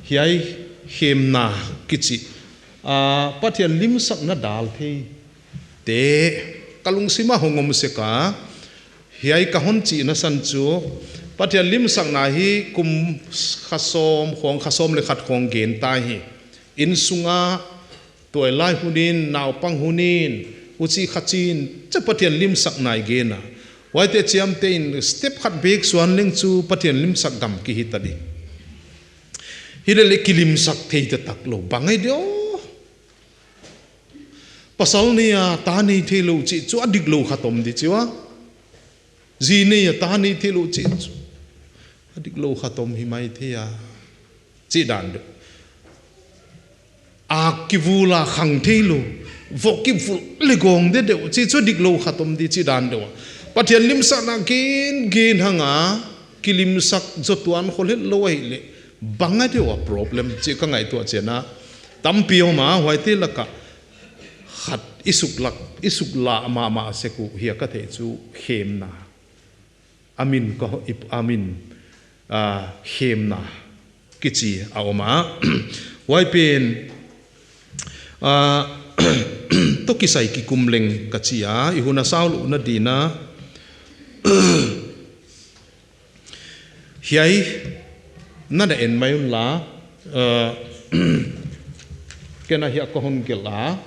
hiai KHEMNA kichi Pathian Limsakna Daltheite te kalung sima hongom seka hiai kahon chi na san chu Pathian Limsakna hi kum khasom le khat khong gen ta hi in sunga toy lai hunin naw pang hunin uchi khachin cha Pathian Limsakna gena waite chiam te in step khat bek swan leng chu Pathian Limsak gam ki hitadi hilele kilim sak theita taklo bangai dio pasal nia ta nei thelo chi chu adik lo khatom di chiwa ji nei ta nei thelo chi adik lo khatom hi mai thea chi dan do a kivula khang thelo vokivul legong de de chi chu dik lo khatom di chi dan do Pathian Limsakna gen hanga kilim sak zotuan kholet lo ai le banga de wa problem chi ka ngai to chena tampio ma hoite laka khat isukla ma seku hia ka the chu KHEMNA amin ko amin KHEMNA kichi awma wai pen to kisai ki kumleng kachia ihuna saul na dina hiai nada en mayun la kena hiya kohon gela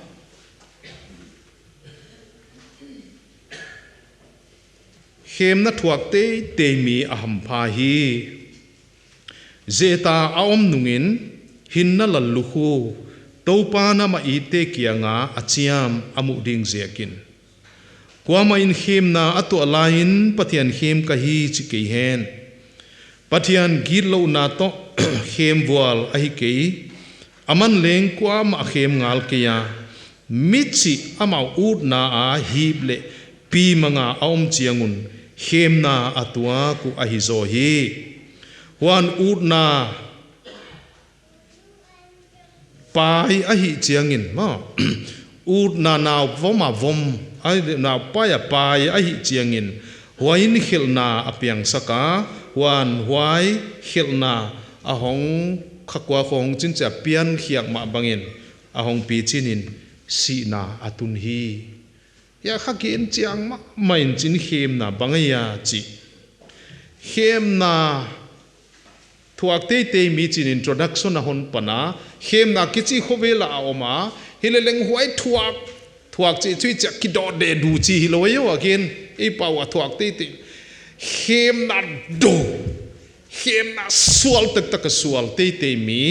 KHEMNA thuak te mi aham pha hi zeta aom nungin hinna lalluhu topa na ma ite kianga achiam amu ding zekin kwama in KHEMNA atu alain Pathian khem ka hi chike hen Pathian gilo na to khem wal ahi ke aman leng kwa ma khem ngal ke ya michi ama ud na a hible pi manga aom chiangun KHEMNA atua ku ahi zo hi wan ud na pai ahi chiangin ma ud na naw voma vom ai naw paya pai ahi chiangin huain khilna apiang saka wan huai khilna ahong khakwa khong chincha pian khiak ma bangin ahong pi chinin si na atun hi ya khakin chiang ma main chin KHEMNA bangaya chi KHEMNA thuak te mi chin introduction ahon pana KHEMNA kichi khobela oma hileleng huai thuak chi chui cha kido de du chi hiloyo again e pawa thuak te KHEMNA do KHEMNA sual tak sual te mi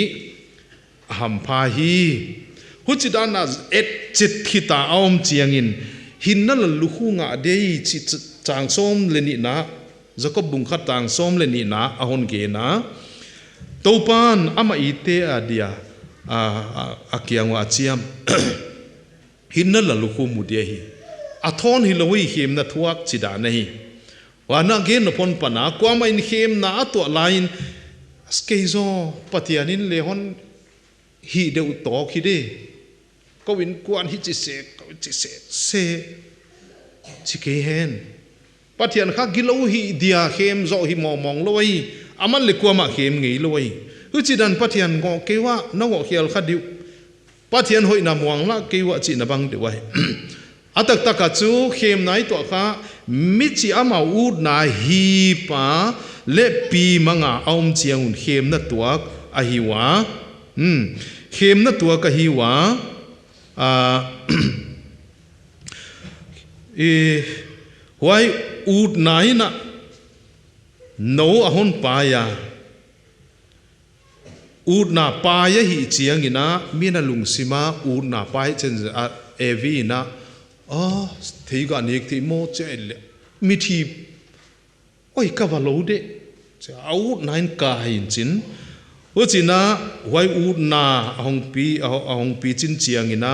ham pha hi huchidana et chit khita aom chiangin hinna lalluhu nga dei chi changsom leni na jacob bungkha tangsom leni na ahon ge na topan ama ite adia akiangwa chiam hinna lalluhu mudia hi athon hiloi KHEMNA thuak chida nahi wana gen pon pana kwama in KHEMNA ato line skeizo Pathianin lehon hi de to khide ko win kwan hi chi se chike hen Pathian kha gilo hi dia khem zo hi mong loi aman le kwama khem ngei loi uchidan Pathian ngo kewa no ngo khial khadiu Pathian hoi na muang la kewa chi na bang de wai atak taka chu KHEMNA to kha michi ama ud na hi pa le pi manga aum chiang KHEMNA tuak ahiwa KHEMNA tuak ahiwa why ud naina no ahon paya ud na paya hi chiang ina mina lungsima ud na pai chen evi na theiga nek thi mo chele mithi oi ka valo de cha ud nain ka hin chin uchina why ud na ahong pi chin chiang ina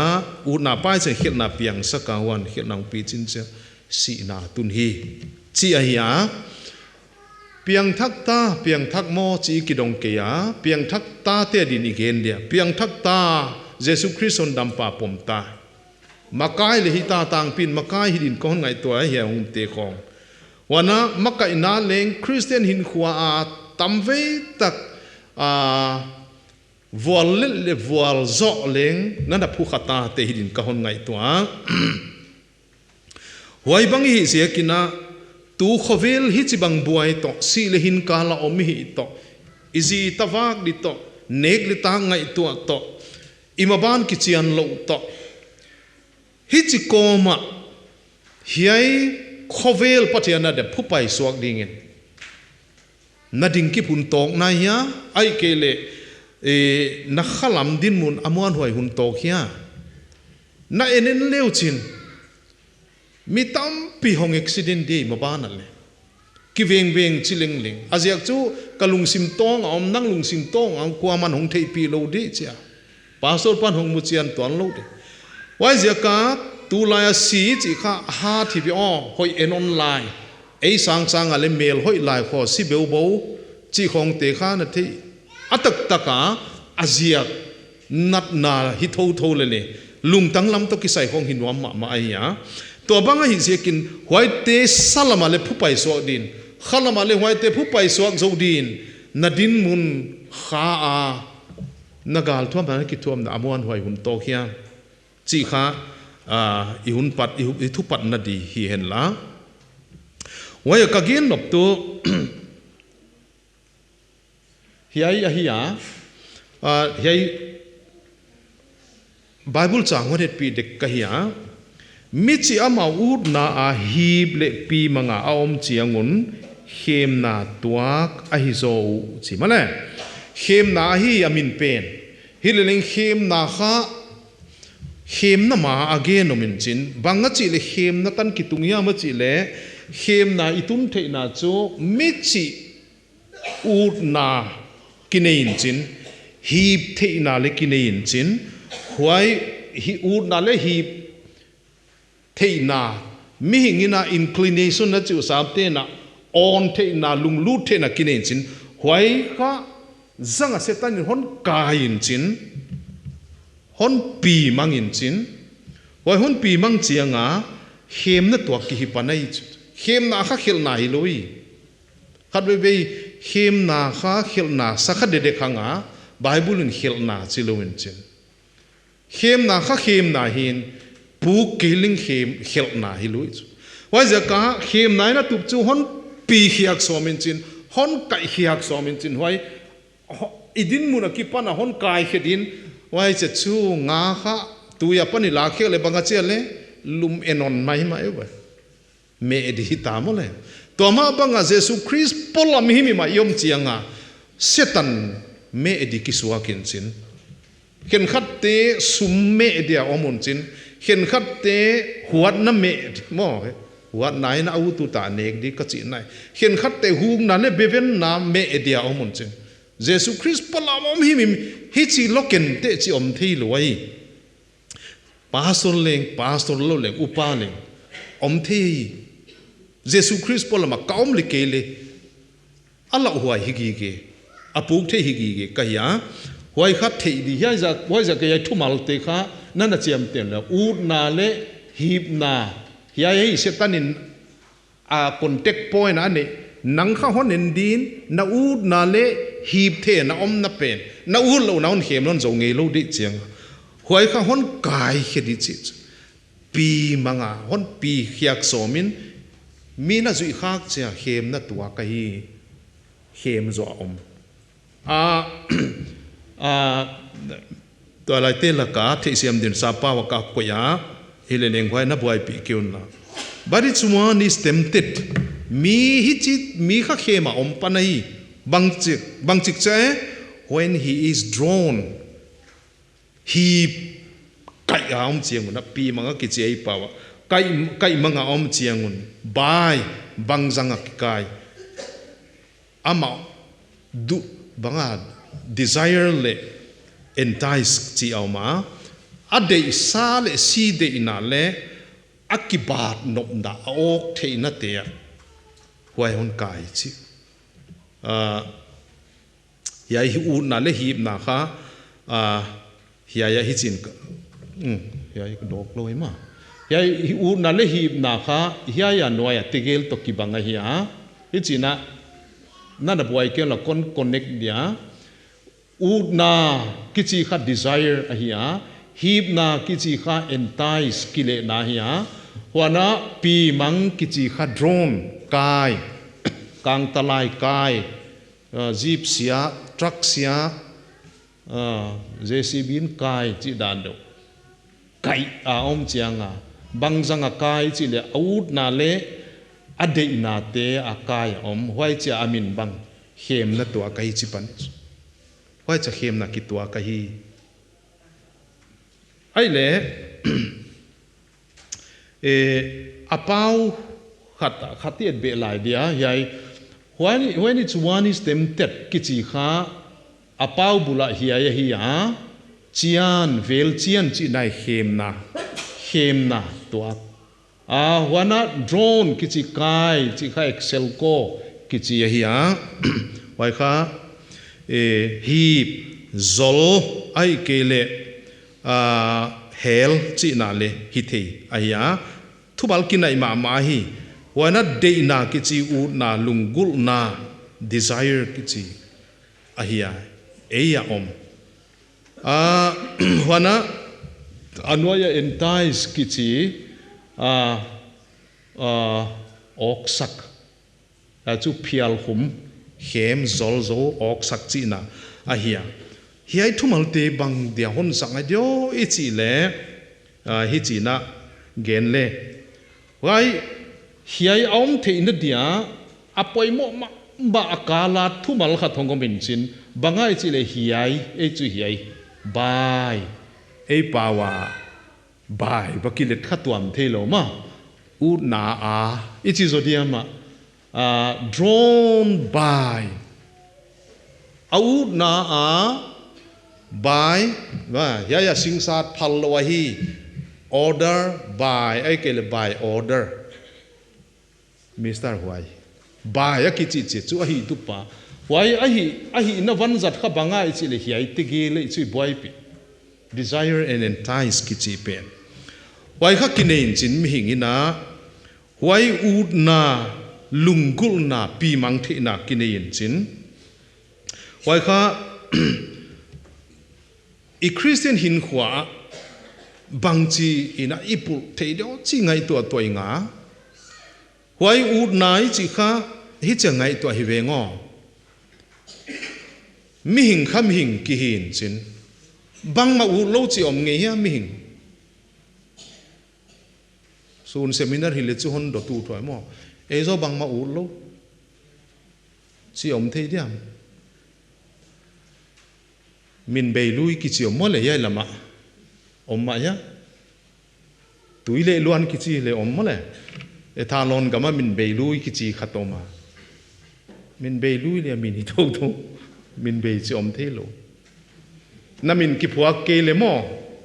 ud na pai chen khilna piang sakawan khilnang pi chin cha si na tun hi chi a hiya piang thak mo chi kidong ke ya piang thak ta te din igen dia piang thak ta Jesus Christ on dampa pomta makai le hita tang pin makai hidin kon ngai to hi hum te khong wana makai na leng Christian hin khwa a tam ve tak vual le vual zo leng nana phu khata te hidin ka hon ngai tua huai bang hi sia kina tu khovel hi chi bang buai to si le hin ka la om hi to izi tawak di to nek le ta ngai tua to imaban ki chian lo to hi chi koma hiai khovel Pathian de phu pai suak dingin na ding ki phun tok na ya ai kele na khalam din mun amuan huai hun tok ya na enen leu chin mi tam pi hong accident di mabana le ki veng veng chiling ling aziak chu kalung sim tong om nang lung sim tong ang kwaman hong thei pi lo di cha pastor pan hong mu chian ton lo de wai zaka tu la si chi kha ha thi bi o hoi en online ei sang sang ale mail hoi lai kho si beu bo chi khong te kha na thi atak taka aziak nat na hi tho tho le le lung tang lam to ki sai khong hinwam ma ai ya to banga hi sekin huaite salama le phupai so din khalama le huaite phupai so zo din nadin mun kha a nagal thom ba ki thom na amon huai hun to khia chi kha i hun pat i thu pat na di hi hen la wai ka gen nop to hiai a hiya hiai bible chang hodet pi de ka hiya michi ama ud na a hib le pi manga aom chiangun KHEMNA tuak a hi zo chi male KHEMNA hi amin pen hileng KHEMNA kha KHEMNA ma again nomin chin banga chi le KHEMNA tan kitungya ma chi le KHEMNA itun theina chu michi ud na kinein chin hib theina le kinein chin huai hi ud na le hib theina mi hingina inclination na chu sabte na on theina lung lu theina kinen chin huai kha zanga setan hon kain chin hon pi mangin chin huai hon pi mang chianga KHEMNA to ki hipanai KHEMNA kha khelna hi loi khatbe be KHEMNA kha khelna sakha de khanga bible in khelna chiloin chin KHEMNA kha KHEMNA hin pu killing KHEMNA hi loi wai zaka KHEMNA na tup chu hon pi hiak somin chin hon kai hiak somin chin wai idin muna ki pana hon kai hedin wai che chu nga kha tu ya pani la khel le banga chele lum enon mai mai ba me edi ta mo le to ma banga Jesus Christ polam hi mi ma yom chianga setan me edi ki suakin chin khen khat te sum me dia omun chin khen khat te huat na me mo huat nai na au tu ta nek di ka chi nai khen khat te hung na le beven na me dia omun chin Jesus Christ polam om hi mi hi chi loken te chi om thei loi pastor lo leng upa leng om thei Jesus Christ polam kaum le kele ala huai higi ge apuk thei higi ge ka ya huai khat thei di ya za huai za ke thumal te kha nana chiam ten la u na le hip na ya ye setanin a contact point ane nang kha hon en din na u na le hip the na om na pen na u lo na on khem non zo nge lo di chiang huai kha hon kai khedi chi pi manga hon pi khiak somin mina zui khak cha KHEMNA tua ka hi khem zo om to lai te la ka the siam din sa pa wa ka ko ya hele neng hwai na buai pi kyun na but it's one is tempted mi hi chi mi kha khema om panai bang chik cha when he is drawn he kai am chiang na pi manga ki chei pawa kai manga om chiangun bai bang zanga ki kai ama du banga desire le entice chi auma ade sa le si de ina le akibat nop da ok the na te huai hon kai chi ya hi u na le hi na kha ya hi chin ya dok loi ma ya hi u na le hi na kha ya noya tegel to ki banga hi china na boy ke la kon connect dia u na kichi kha desire a hiya hip na kichi kha entice kile na hiya wana pi mang kichi kha drone kai kang talai kai jeep sia truck sia JCB kai chi dan do kai a om chianga bang zanga kai chi le out na le ade na te a kai om hoi cha amin bang hem na to kai chi pan hoi cha hem na ki to ka hi ai le apau khatiet be lai dia yai when it's one is tempted kichi kha apau bula hiya hiya chian vel chian chi nai hemna to wana drone kichi kai chi kha excel ko kichi hiya wai kha hi zol ai kele hel chi na le hi thei aya thubal kinai ma hi wana de na kichi u na lungul na desire kichi ahia eya om wana anwaya entice kichi oksak chu phial hum hem zol oksak chi na ahia hiai thumal te bang dia hon sang adio ichi le hi chi na gen le wai hiai om the in dia apoi mo ba akala thumal kha thong min chin bangai chi le hiai e chu hiai bai e pawa bai bakilet khatuam thelo ma u na a ichi zodiama drone bai au na a bai wa ya singsat phal wa hi order by ai kele by order Mr. Huai by a kichi chu hi tu pa why ahi na van zat kha banga chi le hiai te ge le chi boy pi desire and entice kichi pen why kha kinein chin mi hingina why ud na lungul na pi mang the na kinein chin why kha i Christian hin khwa bangchi ina ipu theido chi ngai to toinga why ud nai chi kha hi changai to hi vengo mi hing kham hing ki hin chin bang ma u lo chi om nge ya mi hing sun seminar hi le chu hon do tu thoi mo e zo bang ma u lo chi om thei diam min bei lui ki chi om mo le yai lama om ma ya tui le luan ki chi le om mo le e tha lon gama min bei lui ki chi khatoma min bei lui le min hi tho min bei chi om thei lo na min ki phua ke le mo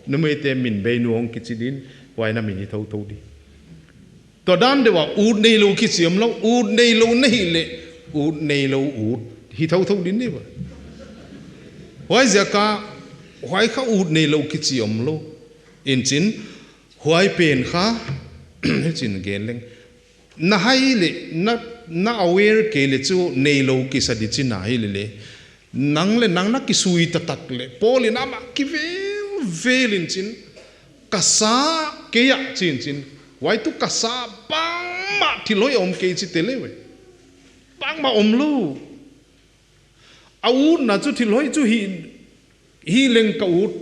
nu me te min bei nuong ki chi din wai na min hi tho di to dan de wa ud nei lo ki chi om lo ud nei lo nei le ud nei lo ud hi tho din ni ba wai za ka wai kha ud nei lo ki chi om lo in chin wai pen kha chin gen leng na hai le na aware ke le chu nei lo ki sa di chin na hi le nang na ki sui ta tak le poli na ma ki vel in chin kasa ke ya chin wai tu kasa bang ma thi loi om ke chi tele we bang ma om lu au na chu thi loi chu hi leng ka ut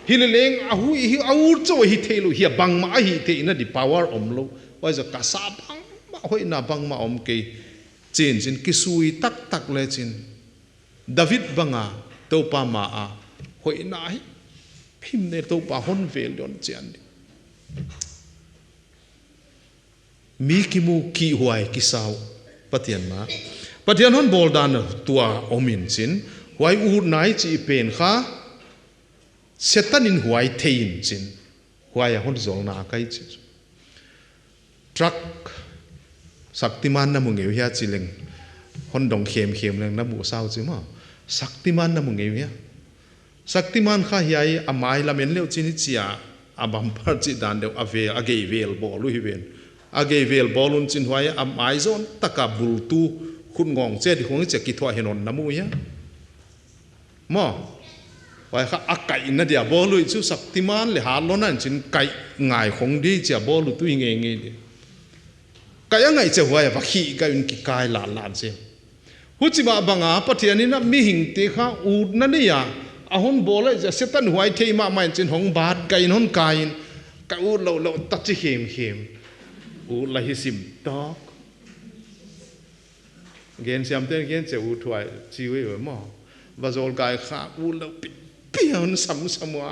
hi leng au chu hi thelu hi bang ma hi the na di power om lu wai za kasa bang ma hoi na bang ma om ke chin ki sui tak le chin David banga to pa ma a hoi na hi phim ne to pa hon vel don chan mi ki mu ki huai ki sao Pathian hon bol dan tua omin chin huai u nai chi pen kha setan in huai thein chin huai hon zol na kai chi truck saktiman na mungeu hia chileng hon dong khem leng na bu sao chi ma saktiman na mungeu hia saktiman kha hiai amai lamen leu chin chia abam par chi dan deu ave agei vel bo lu hi ven agei vel bolun chin huai amai zon taka bul tu คุณงองเจดิคงจะกิทวเห็นนน้ำมุยมอไว้ข้าอักไก่นั่นเดียบอลุยสุสักติมานเลยหาล้นนั่นจินไก่ง่ายของดีจะบอลุตุยเงี้ยเงี้ยไก่ยังไงจะไว้ปะขี้ไก่อุนกิกายหลานเสียหุ่นจิบะบังอาปะเทียนี่นะมีหิงตีข้าอูดนั่นนี่ยอาหุนบอลจะเสตันหวยเทียมาไม่จินหงบาดไก่นนไก่ก็อูดเราตัดจิเข้มอูดละหิสิมตอกเกณฑ์เสียมเต้นเกณฑ์จะอูดถวยชีวิตแบบมั่วว่าโจลไก่ข้าอูดเราเปียนซ้ำว่า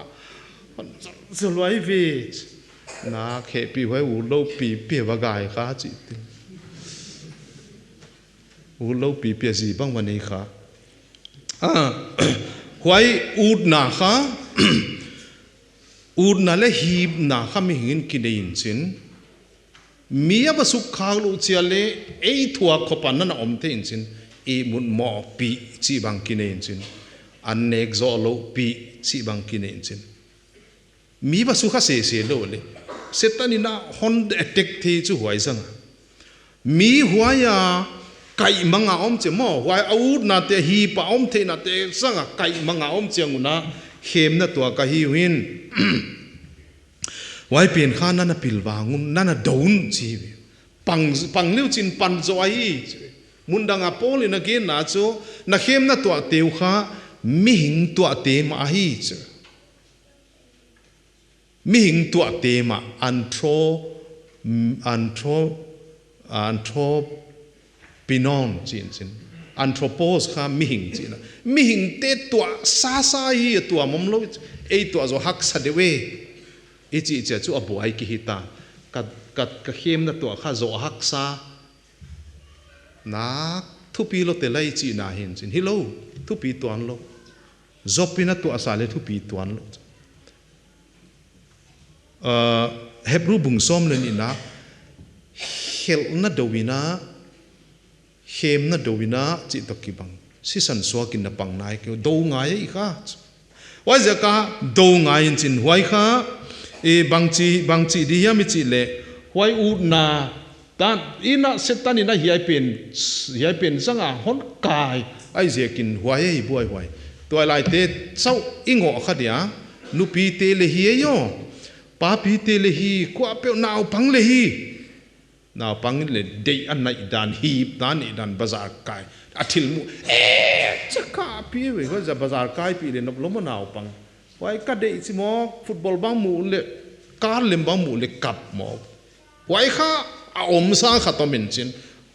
จะรวยวิจนาเขปีไว้อูดเราเปียว่าไก่ข้าจิตอูดเราเปียสีบ้างวันนี้ข้าหวยอูดนาข้าอูดนาเลฮีบนาข้าไม่เห็นกินได้ยินสินมีอะไรสุขข้าวลูกเชียเลไอทัวขปันนั่นอมเทนสินไอมุนหมอปีจีบังกินได้ยินสินอันเนกโซโลปีจีบังกินได้ยินสินมีอะไรสุขเสียโลเลยเสร็จตอนนี้นะฮอนเด็กที่จู่หวยซังมีหวยไก่มังอาอมเจมอหวยอูดนาเตฮีปะอมเทนาเตซังไก่มังอาอมเจงุนะเข็มนะตัวกะฮิวินไว้เปลี่ยนข้านั่นปิลวาnguนั่นโดนชีวิตปังเลี้ยวจินปันจอยมุนดังอาโปลินักเกณฑ์น่าโจนักเข็มนะตัวเตียวข้ามิหิงตัวเตมาฮีจมิหิงตัวเตมาอันโทปีนอนจีนสินอันโทรโพสข้ามิหิงจีนมิหิงเตตัวซาฮีตัวมุมโลไอตัวจะหักสัดเวอีจีเจ้าจู่อบวยกิฮิตากัดเข้มนะตัวข้าโจหักซานักทุปีโลเตลัยจีน่าเห็นสินฮิโลทุปีตัวนั้นโลจบปีนะตัวสาเลทุปีตัวนั้นโลเฮบรูบุงซ้อมเลยนี่นะเฮลนะดวินะเข็มนะดวินะจิตตกิบังสิสันสวกินนะปังนายเกี่ยวดูง่ายอีกค่ะว่าจะก้าดูง่ายจริงไว้ค่ะบางจีดียามิจิเล่ไว้อูนาแต่อีน่ะเสตันนี่นะเฮียเป็นสังอาหอนกายไอเสียกินไว้บ่อยไว้ตัวลายเตะเศร้าอิงหัวขัดยานุปีเตเลฮีโยป้าปีเตเลฮีกว่าเปียวนาวพังเลฮีนาวพังเลยเดียนในด้านฮีบด้านในด้านบาซาร์กายอาทิลมูจะข้าปีเว้ยก็จะบาซาร์กายปีเลยนับล้มนาวพังไว้ก็เด็กสิมอฟุตบอลบางหมู่เลยการเล่นบางหมู่เลยกับหมอไว้ข้าอมซาขัดตัวเหม็นจิน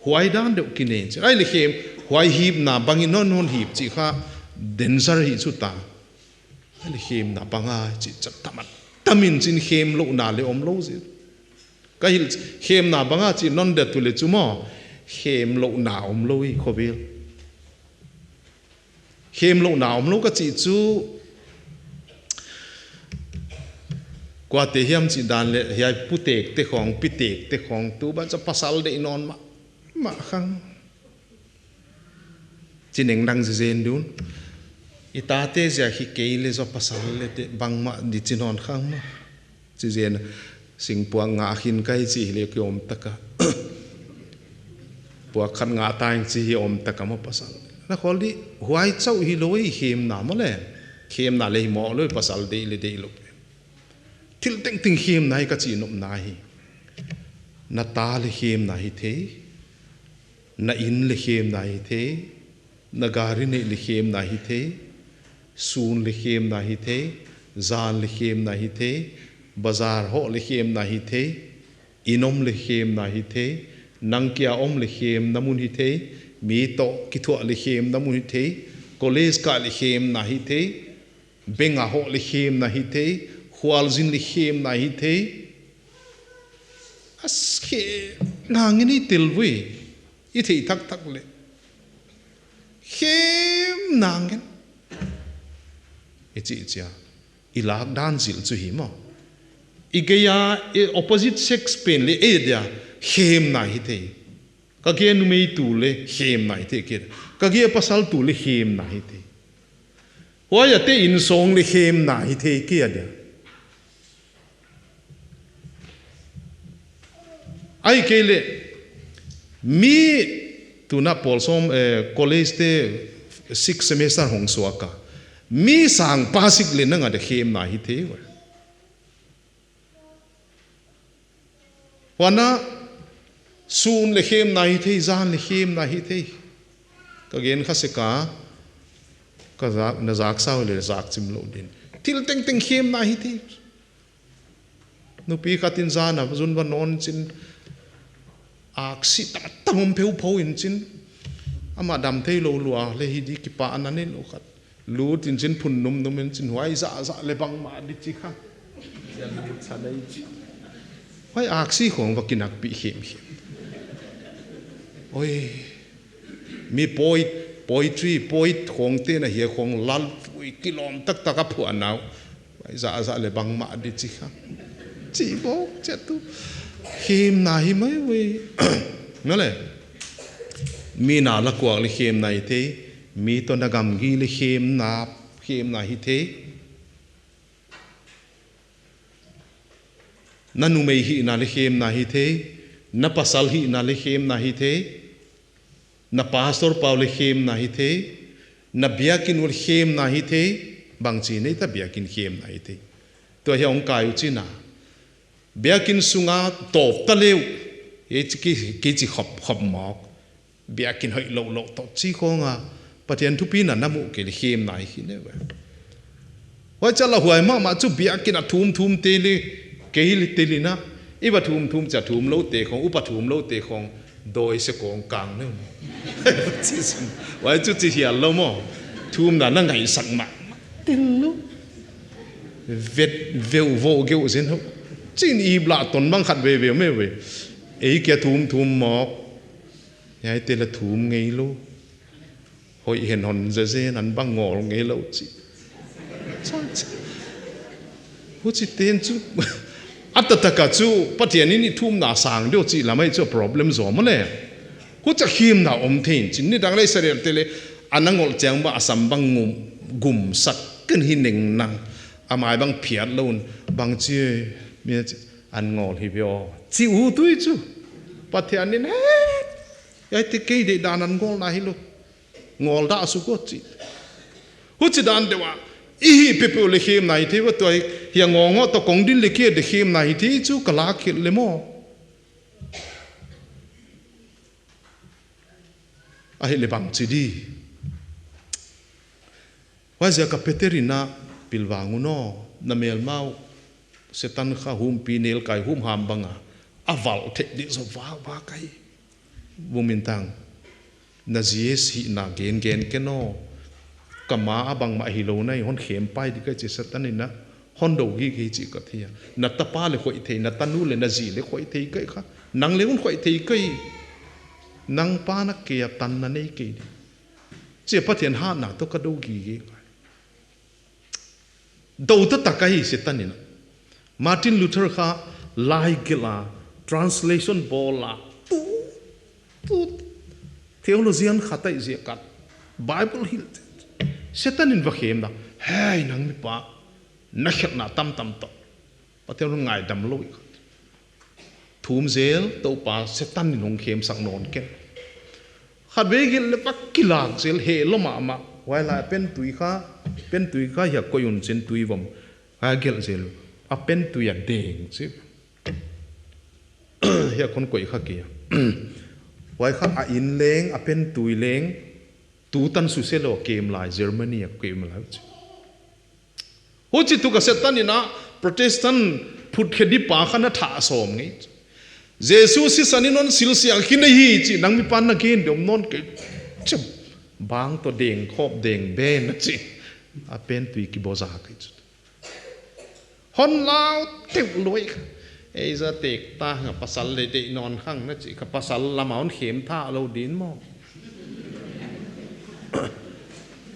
ไว้ด้านเด็กกินเองไอ้เลยเข้มไว้ฮีบนาบางอินนนฮีบจีข้าเดนซาร์ฮีสุดตาไอ้เลยเข้มนาบางอาจีจะทำมินจินเข้มโลนาเลยอมโลสิก็ฮิลเข้มนาบางอาจีนนเด็ดตุเลจุมอเข้มโลนาอมโลอีขบิลเข้มโลนาอมโลก็จีจูกว่าเทียมจีดานเลยยายพุเตกเตของปิเตกเตของตัวบ้านจะภาษาเดนอนมาขังจีเน่งดังเจนดูนอิตาเตจะฮิเกยเลยจะภาษาเลยเตบังมาดิจีนอนขังมาจีเจนสิงปัวงาหินไกจีเลยกิอมตะกะปัวขันงาตายจีอมตะกะมาภาษาแล้วคนที่หวยเจ้าฮิโลยเข้มหนามาเลยเข้มหนาเลยหมอเลยภาษาเดยเลยเดยลุทิลเต็งติงเข้มนายก็จีนอมนายนาตาเลยเข้มนายเทนาอินเลยเข้มนายเทนาการินเลยเข้มนายเทซูนเลยเข้มนายเทจานเลยเข้มนายเทบาซาร์โฮเลยเข้มนายเทอินอมเลยเข้มนายเทนังเกียอมเลยเข้มน้ำมุนหิเทมีโตกิทัวเลยเข้มน้ำมุนหิเทโคเลสกาเลยเข้มนายเทเบงอาโฮเลยเข้มนายเทขวาลจินลิเขมนาฮิเทอัสเขนางนี่ติลวีอีที่ทักเลยเขมนางกันอีจีจ้าอีลากด้านจิลจุหิมะอีกยาopposite sex เป็นเลยเอเดียเขมนาฮิเทก็เกี่ยนุไม่ตูเลยเขมนาฮิเทเกี่ยก็เกี่ยภาษาตูเลยเขมนาฮิเทว่าอย่าเตอินทรงเลยเขมนาฮิเทเกี่ยเดียไอ้เกลมี tu na Paul som college te 6 semester hong suaka mi sang pasik le na nga de khem na hi the wana sun le khem na hi the zan le khem na hi the ka gen khaseka ka za na zak sao le zak chim lo din til teng teng khem na hi the nu pi khatin zan a zun van non chin aksi ta tamom peu pho in chin ama dam thei lo lua le hi di ki pa anane lo khat lu tin chin phun num num in chin huai za za le bang ma di chi kha yan di cha dai chi huai aksi khong wa kinak pi hem hem oi mi poetry khong te na hi khong lal pui kilom tak tak a phu anau huai za za le bang ma di chi kha chi bo che tu khem na hi mai we ngale mi na la kwak le khem nai the mi to na gam gi le khem na hi the na nu mei hi na le khem na hi the na pasal hi na le khem na hi the na pastor paul le khem na hi the na biakin ul khem na hi the bang chi nei ta biakin khem na hi the to hi ong kai u chi na biakin sunga top ta leu e chi khop mok biakin hoi lo to chi ko nga Pathian thu pi na namu ke le khem nai hi ne wa chala huai ma chu biakin a thum te le ke li te li na i ba thum cha thum lo te khong upa thum lo te khong doi se kong kang ne chi sim wa chu chi hial lo mo thum na ngai sak ma tin lo vet veu vo geu zen ho chin i bla ton bang khat ve me we ei ke thum mok yai te la thum ngei lo hoi hen hon ze nan bang ngol ngei lo chi hu chi ten chu atataka chu Pathian ni thum na sang do chi lamai chu problem zo mo le hu cha khim na om thein chin ni dang lai sare te le anangol chang ba asam bang gum sak ken hi ning nang amai bang phiat lon bang chi mi an ngol hi bio chi u tui chu Pathian ni ai te ke de danan ngol na hi lo ngol da su ko chi hu chi dan de wa i hi people le khem nai the wa toi hi ngo to kong din le ke de khem nai thi chu kala khil le mo a hi le bang chi di wa za ka peterina pilwangu no na mel mau setan kha hum pinel kai hum ham banga aval the di zo wa kai Vung Minthang na gs hi na gen ke no kama abang ma hi lo nai hon khem pai di ka chi satan na hon do gi chi ka thia na ta pa le khoi thei na tanu le na ji le khoi thei kai kha nang le un khoi thei kai nang pa na ke tan na nei ke che Pathian ha na to ka do gi do ta ka hi satan na Martin Luther kha lai gila translation bola theologian khatai je kat Bible hil Satan in vakhem da hey nang mi pa na khet na tam to Pathian ngai dam lo thum zel to pa Satan in hong khem sak non ken khat ve gil le pak kilak zel he lo ma wai la pen tui kha ya ko yun chen tui vom ha gel zel a pen tu ya deng chi ya kon koi kha kia wai kha a in leng a pen tui leng tu tan su se lo kem lai Germany a kem lai ho chi tu ka setan ina Protestant phut khedi pa khana tha som ngai Jesus si saninon sil siang khin hi chi nang mi pan na gen dom non ke chum bang to deng khop deng ben chi a pen tui ki boza kai chu hon lao teu loi ei za tek ta nga pasal le de non khang na chi ka pasal lamaun khem tha lo din mo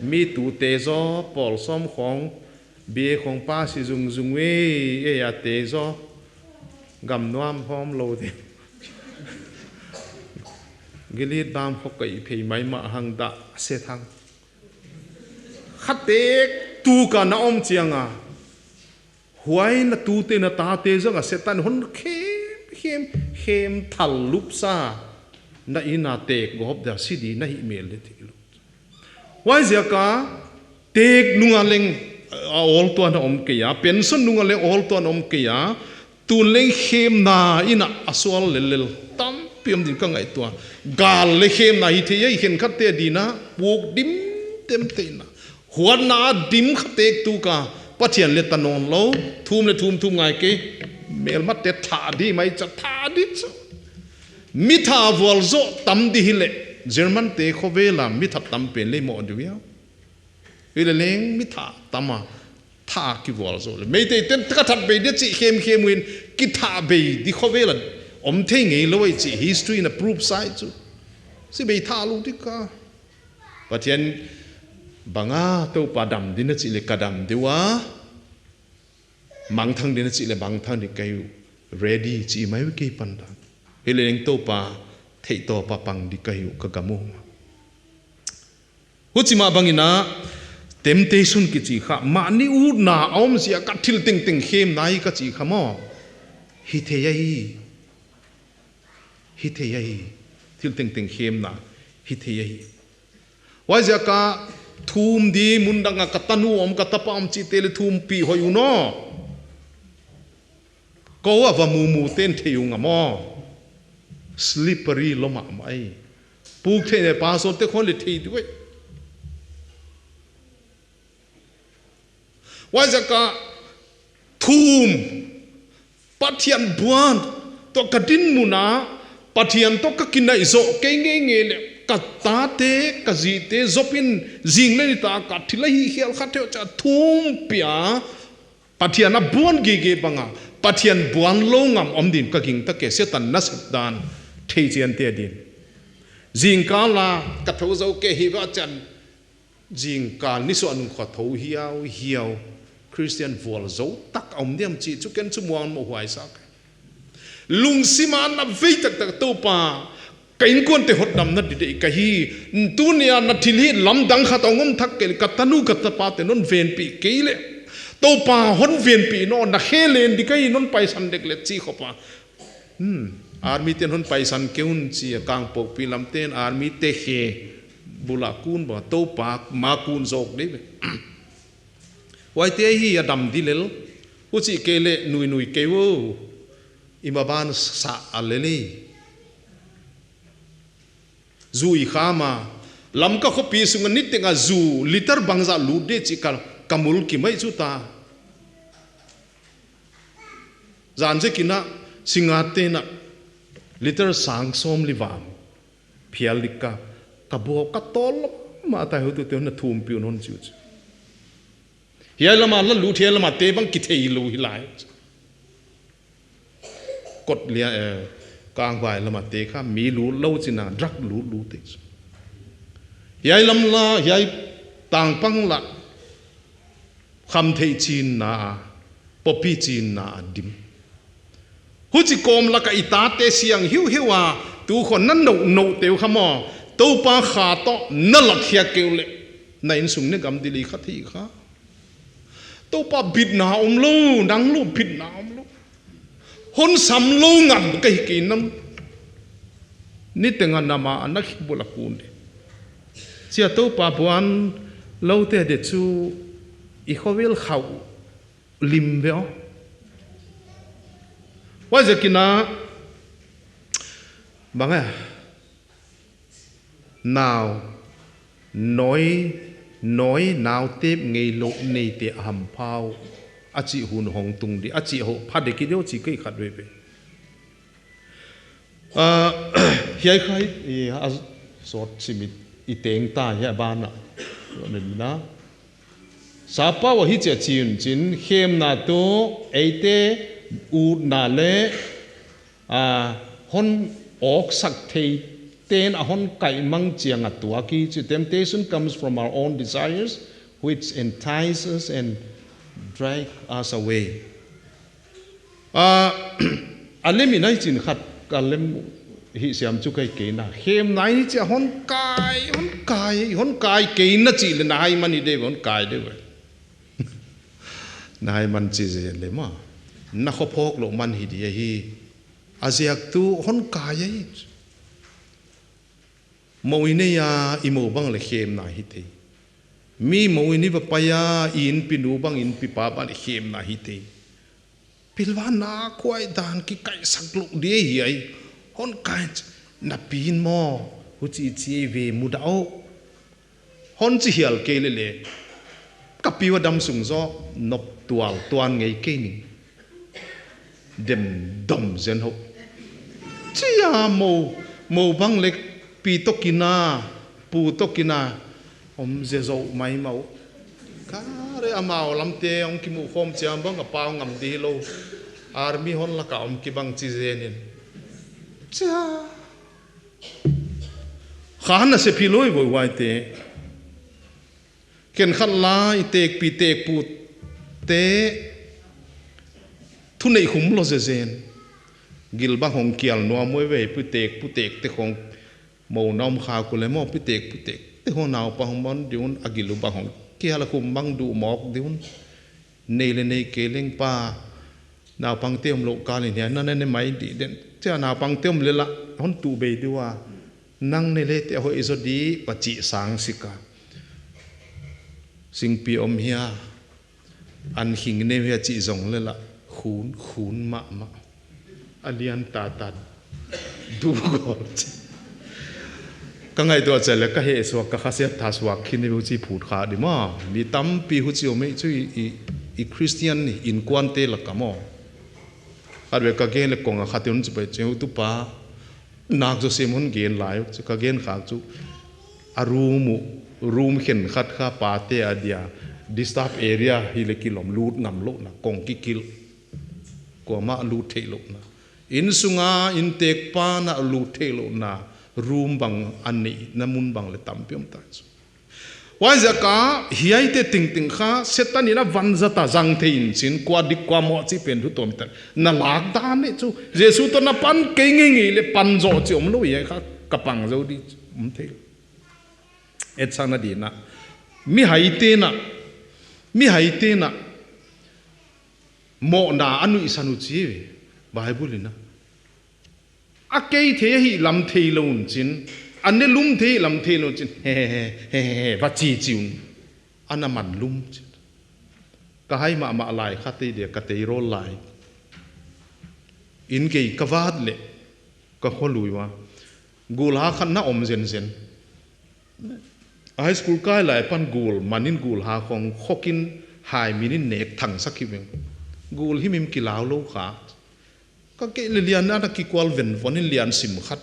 mi tu te zo pol som khong bia khong pa si zung we e ya te zo gam nuam hom lo de gilit bam khok kai phei mai ma hang da se thang khatek tu ka na om chianga huai na tu te na ta te zanga setan hon khem thal lup sa na ina tek gop da sidi na hi mel le ti lu wai zia ka tek nunga leng all to na om ke ya pension nunga le all to na om ke ya tu leng khem na ina aswal lel tam piam din ka ngai to gal le khem na hi the ye hen khat te dina puk dim tem te na huan na dim khat tek tu ka Pathian le tanon lo thum le thum ngai ke mel mat te tha di mai cha tha di chu mi tha vol zo tam di hi le German te khovela mi tha tam pen le mo du ya ile leng mi tha tama tha ki vol zo le me te ten ka that be de chi khem win ki tha be di khovela om the nge lo chi history na proof side chu si be tha lu ti ka Pathian banga to padam din chi le kadam dewa mang thang din chi le bang thang di kai ready chi mai ke panda ile leng to pa thei to pa pang di kai ka gamu huchima bangina temptation ki chi kha ma ni u na om sia ka thil ting khem nai ka chi kha mo hi the yai thil ting khem na hi the yai wai ja ka thum di mundanga katanu om katapam chi tele thum pi hoyu no ko wa mu ten theyung amo slippery loma mai puk the ne pa so te khon le thei duwe wai ja ka thum Pathian buan to kadin muna Pathian to ka kinai zo ke nge le ka ta te ka ji te zopin jing le ta ka thila hi hel kha the cha thum pia Pathian a buan ge banga Pathian buan lo ngam om din ka king ta ke setan na dan thei chian te din jing ka la ka tho zo ke hi wa chan jing ka ni so an kho tho hiao Christian vol zo tak om diam chi chu ken chu muang mo huai sa lung siman na vei tak to pa kain kon te hot nam na di ka hi tu nia na thili lam dang kha tongom thak ke ka tanu ka ta pa te non ven pi ke le to pa hon ven pi no na helen di kai non pai san dek le chi khopa army ten hon pai san keun chi kang pok pi lam ten army te he bula kun ba to pa ma kun jok de wai te hi adam dilel u chi ke le nui ke wo imaban sa alele zui khama lam ka khopi sunga nitenga zu liter bangza lu de chi kamul ki mai chu ta zan je kina singate na liter sang som liwam phial likka ka bo ka tol ma ta hu tu te na thum pi non chu hiai lama la lu thiai lama te bang ki thei lu hi lai kot lia kang vai lama te kha mi lu lo china drak lu te hiai lam la hiai tang pang la kham thei chin na popi chin na dim hu chi kom la ka ita te siang hiu wa tu khon nan no teu khamo to pa kha to na la thia keule na in sung ne gam dili kha thi kha to pa bit na lo nang lu bit na lo hon sam lo ngam kai ki nam ni tenga nama anak bula kunde sia to pa buan lo te de chu I khowel khau lim veo wa zakina banga now nói nào tiếp ngày lộ này để hầm phao à chị hùn hồng tung đi à chị hộ phát để cái điều chỉ cái khát về hiai khai à sốt xịt ít tiếng ta hiai ban à nên na sapa wa hi che chin KHEMNA to eite u na le hon ok sak thei ten a hon kai mang chiang atua ki chu temptation comes from our own desires which entice us and drag us away alemi nai chin khat kalem hi siam chu kai ke na KHEMNA ni cha hon kai ke na chi le nai mani de hon kai de nai man chi je le ma na kho phok lo man hi di hi aziak tu hon kai mồi này à imo bang le khem na hi te mi mồi ni va paya in pinu bang in pi pa ba le khem na hi te pilwan na khoi dan ki kai sak lu de hi ai hon kai na pin mo hu chi chi ve mu dao hon chi hial ke le ka piwa dam sung zo nop tual tuan ngei ke ni dem dom zen ho chia mo bang lek pi tokina pu tokina om je zo mai mau ka re amao lamte ong ki mu khom chiam bang ka pau ngam di lo army hon la ka om ki bang chi zenin chia khana se piloi voi wai te ken khat lai tek pi tek pu te thu nei khum lo ze zen gil ba hong kial no moi ve pu tek te khong mo nom kha ku le mo pu tek te ho naw pa hong mon diun agilu ba hong kial khum bang du mok diun nei le nei ke leng pa naw pang tem lo ka le ne na ne mai di den cha naw pang tem le la hon tu be diwa nang ne le te ho izo di pa chi sang sika sing pi om hia an hing ne hia chi zong le la khun ma alian ta du go ka ngai to chale ka he so ka khase tha swa khini bu chi phut kha di ma mi tam pi hu chi o me chu i christian ni in kwante la ka mo arwe ka gen le konga khatun chu pe chu tu pa nak jo simon gen lai chu ka gen kha chu room khen khat kha pa te adia disturb area hi le kilom lut ngam lo na kong ki kil ko ma lut the lo na in sunga in tek pa na lut the lo na room bang ani namun bang le tampiom ta wai zaka hiai te ting kha setani na vanzata jang the in chin kwa dik kwa mo chi pen thu tom ta na lak dan ne chu jesu to na pan ke ngi le pan zo chi om lo ye kha kapang zo di the et sana di na mi hai te na mo na anu isanu chi bible na akei the hi lam thei lon chin anne lum thei lam thei lon chin he va chi chiun ana man lum chin ka hai ma lai khate de ka te ro lai in ke kawat le ka kholui wa gul ha khan na om zen high school kai lai pan gul manin gul ha khong khokin hai minin nek thang sakhiweng gul himim kilaw lo kha ka ke lian na ki kwal ven fonin lian sim khat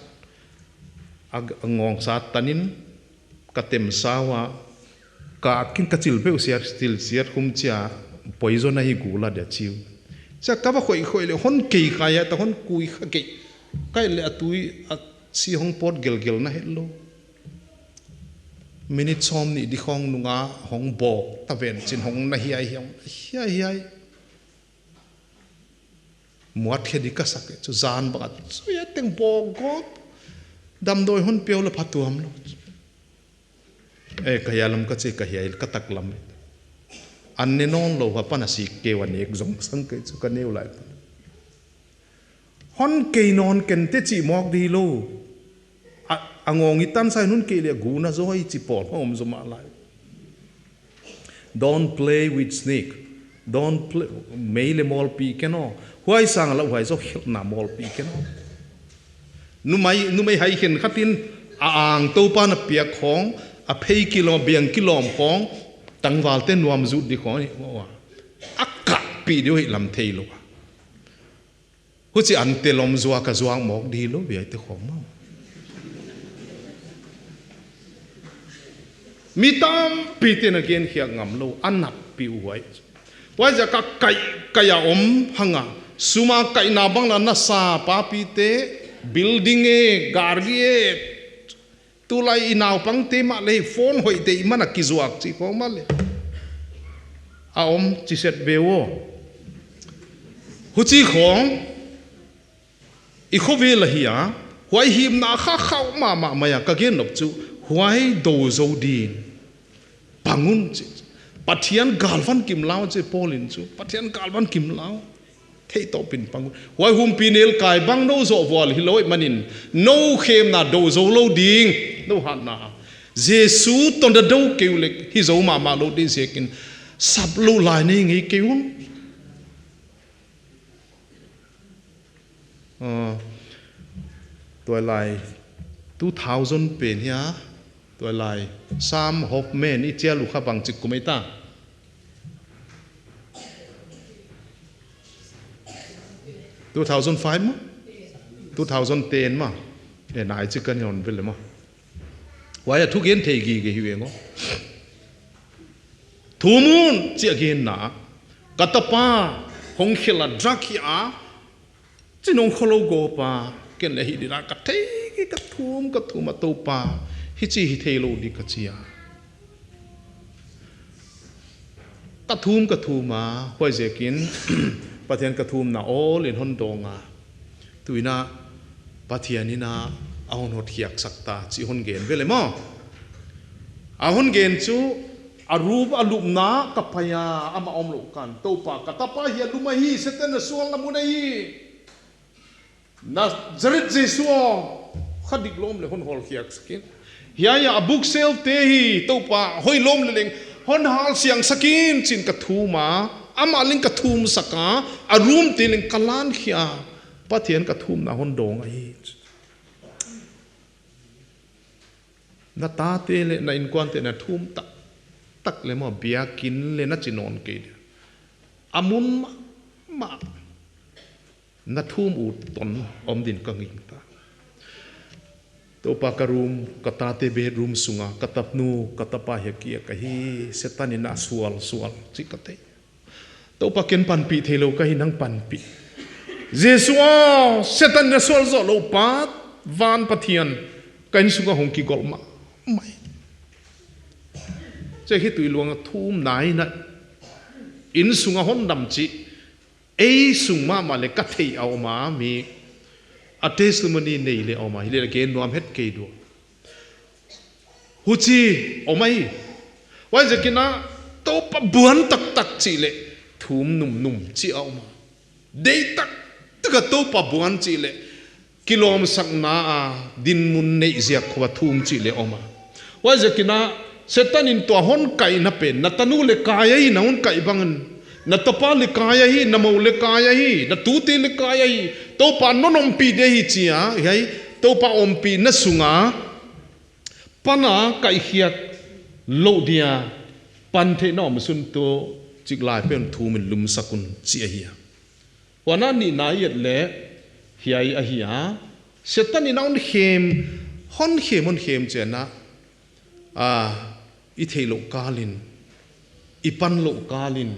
ngong sa tanin katem sawa ka kin kachil be usiar stil siat khum cha poison na hi gula de chiu cha ka ba khoi le hon ke ka ya ta hon kui kha ke kai le atui si hong pot gel na hello minute som ni di khong nunga hong bo ta ven chin hong na hiai muat khedi ka sak chu zan ba chu ya teng bo go dam doi hon peo la phatuam lo e ka yalam ka che ka hiai ka tak lam an ne non lo ha pana si ke wan ek zong sang ke chu ka neu lai hon ke non ken te chi mok di lo angong itan sai nun ke le guna zo hi chi por hom zo ma lai don't play with snake don't play meile mol pi keno huai sang la huai zo na mol pi keno numai hai khen khatin ang to pa na pia khong a phei kilo biang kilom khong tangwal te nuam zu di khong wa akka pi dio hi lam thei lo hu chi an te lom zuwa ka zuang mok di lo bi te khong ma mitam pitin again hiya ngam lo anap pi uai wai ja ka kaya om hanga suma kai na bang la na sa pa pi te building e gargi e tulai inaw pang te ma le phone hoi te mana kizuak chi ko ma le a om chi set bewo hu chi khong i khowe la hiya huai him na kha khaw ma ya ka gen lop chu huai do zo din pangun Pathian galvan kim lao che polin chu Pathian galvan kim lao thei to pin pang wai hum pinel kai bang no zo wal hi loi manin no khem na do zo lo ding no hat na Jesu ton da do keulek hi zo ma lo din sekin sab lo lai ni ngi keunตัวลาย2000เป็นเฮียตัวลาย3 hộp menอีเจียลูกข้าบังจิกกุไม่ตา2005 มั้ง2010 มั้งเนี่ยนายจิกันยอนเป็นเลยมั้งว่าจะทุกเย็นเทกีกี่หิวเองอ๋อทูมุนเจียกินหนากัตป้าหงเขลัดรักขี้อาจีนงขลุ่โกปาเกินเลยฮิดีรักกัดเทกิกัดทูมมาตูปาฮิจิฮิเทโลดิกัจจียกัดทูมมาห้วยเจกินปะเทียนกัดทูมน่ะโอ้เล่นฮอนดงอ่ะตุยน่ะปะเทียนนี่น่ะเอาหนวดเขียกสักตาจีฮอนเกนเวเลยมั้งเอาฮอนเกนจูอารูปอลุมนากับพยาอามาอมโลกันตูปากัตปาเฮียลุมาฮีเสตนสวงละมุนัยน่าจริตเจสัวขัดดิกลมเลยคนฮอลเขียกสกินเฮียอาบุกเซลเตฮีตูปาห้อยลมเลยเองฮอนฮาลเสียงสกินจินกัทูมาอามาลิงกัทูมสกาอารูมตีลิงกัลานเขียปะเทียนกัทูมน่ะฮอนดงไอน่าตาเตเลน่าอินกวนเตน่าทูมตักเลยมั้งเบียกินเลยน่าจีนอนกินอามุนมาน่าทุ่มอุดตนอมดินกังอิงตาตัวปากรุมกตาเตเบรุมสุงากตับนูกตับปาเฮกียกะฮีเซตันินาสวลจิกเตตัวปาเกนปันปีเทโลกะฮีนังปันปีเจสัวเซตันนาสวลโซโลปาดวานปะเทียนกันสุงาหงกิกอลมาไม่จะคิดตุยลวงทุ่มไหนนะอินสุงหอนดำจีเอสุงมาเลยกัดเทเอามามีอัตเตสมันนี่เนี่ยเลยเอามาเลยเกณฑ์นวมเฮ็ดเกดูหูจีเอาไหมว่าจะกินนะโตปะบวนตักจีเลยทุ่มนุ่มจีเอามาเดตักตึกโตปะบวนจีเลยกิโลมสักนาดินมุนเนเซียขวาทุ่มจีเลยเอามาว่าจะกินนะเซตันินตัวหอนไก่นับเป็นนัตนูเลกายฮีนังหอนไก่บังนัตปาเลกายฮีนัมเลกายฮีนัตูตีเลกายฮีโตปานนอมปีเดฮิจียเฮ้ยโตปาอมปีนัสุงาปนาไก่เขียดโลเดียปันเทนอมสุนโตจิกลายเป็นทูมินลุมสกุลเจียเฮียวันนั้นนี่นายเล่เฮียอเฮียเซตันินเอาเข็มฮอนเข็มเจนะอิเทโลกาลินอิปันโลกาลิน